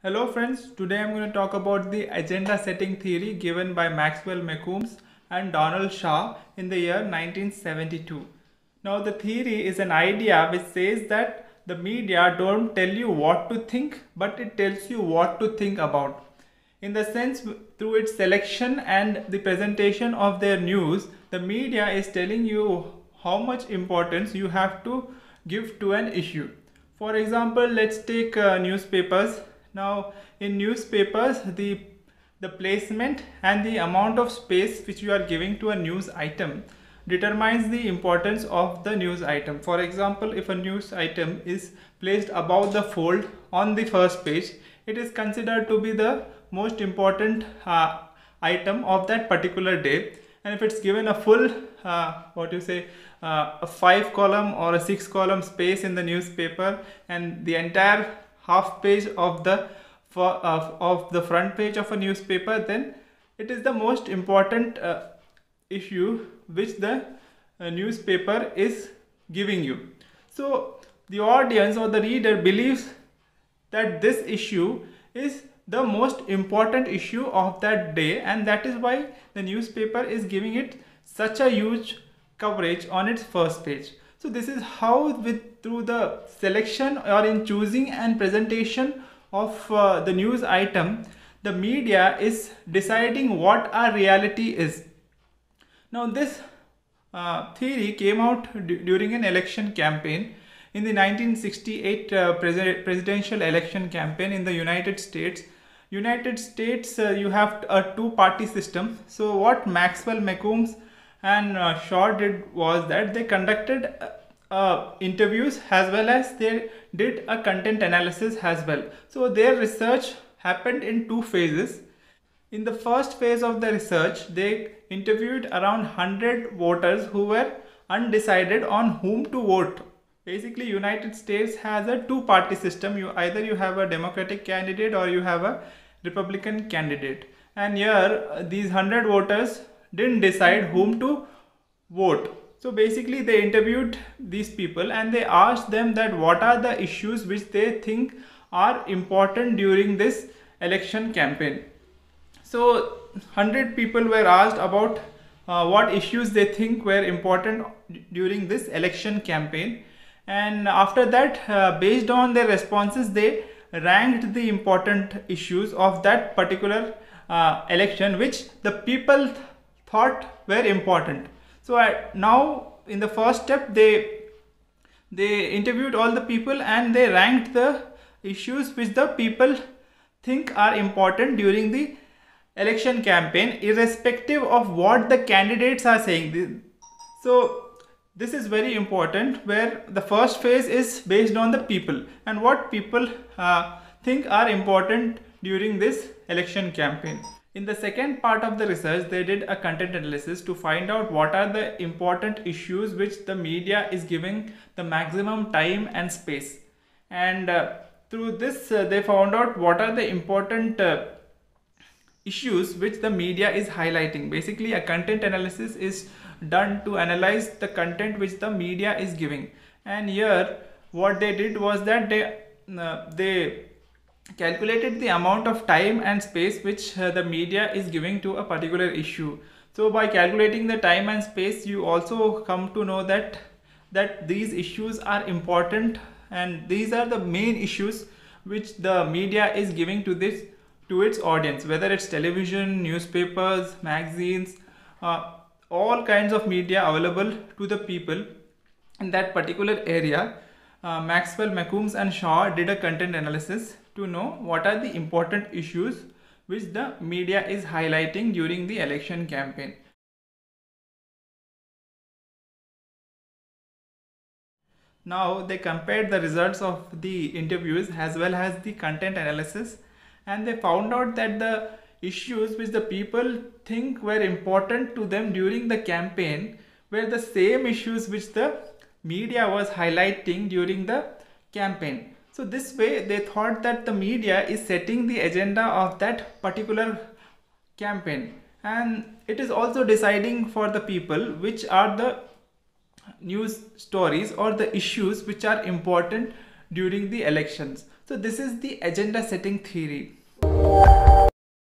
Hello friends, today I'm going to talk about the agenda setting theory given by Maxwell McCombs and Donald Shaw in the year 1972. Now the theory is an idea which says that the media don't tell you what to think, but it tells you what to think about. In the sense, through its selection and the presentation of their news, the media is telling you how much importance you have to give to an issue. For example, let's take newspapers. Now, in newspapers, the placement and the amount of space which you are giving to a news item determines the importance of the news item. For example, if a news item is placed above the fold on the first page, it is considered to be the most important item of that particular day. And if it's given a full a 5 column or a 6 column space in the newspaper, and the entire half page of the front page of a newspaper, then it is the most important issue which the newspaper is giving you. So the audience or the reader believes that this issue is the most important issue of that day, and that is why the newspaper is giving it such a huge coverage on its first page. So this is how, through the selection or in choosing and presentation of the news item, the media is deciding what our reality is. Now this theory came out during an election campaign in the 1968 presidential election campaign in the United States. You have a two-party system. So what Maxwell McCombs and Shaw did was that they conducted interviews as well as they did a content analysis as well. So their research happened in two phases. In the first phase of the research, they interviewed around 100 voters who were undecided on whom to vote. Basically, United States has a two-party system. Either you have a Democratic candidate or you have a Republican candidate. And here, these 100 voters didn't decide whom to vote. So basically, they interviewed these people and they asked them that what are the issues which they think are important during this election campaign. So 100 people were asked about what issues they think were important during this election campaign, and after that, based on their responses, they ranked the important issues of that particular election which the people thought were important. So now in the first step, they interviewed all the people and they ranked the issues which the people think are important during the election campaign, irrespective of what the candidates are saying. So this is very important, where the first phase is based on the people and what people think are important during this election campaign. In the second part of the research, they did a content analysis to find out what are the important issues which the media is giving the maximum time and space. And through this, they found out what are the important issues which the media is highlighting. Basically, a content analysis is done to analyze the content which the media is giving. And here, what they did was that they calculated the amount of time and space which the media is giving to a particular issue. So by calculating the time and space, you also come to know that these issues are important, and these are the main issues which the media is giving to its audience, whether it's television, newspapers, magazines, all kinds of media available to the people in that particular area. Maxwell, McCombs and Shaw did a content analysis to know what are the important issues which the media is highlighting during the election campaign. Now they compared the results of the interviews as well as the content analysis, and they found out that the issues which the people think were important to them during the campaign were the same issues which the media was highlighting during the campaign. So this way, they thought that the media is setting the agenda of that particular campaign, and it is also deciding for the people which are the news stories or the issues which are important during the elections. So this is the agenda setting theory.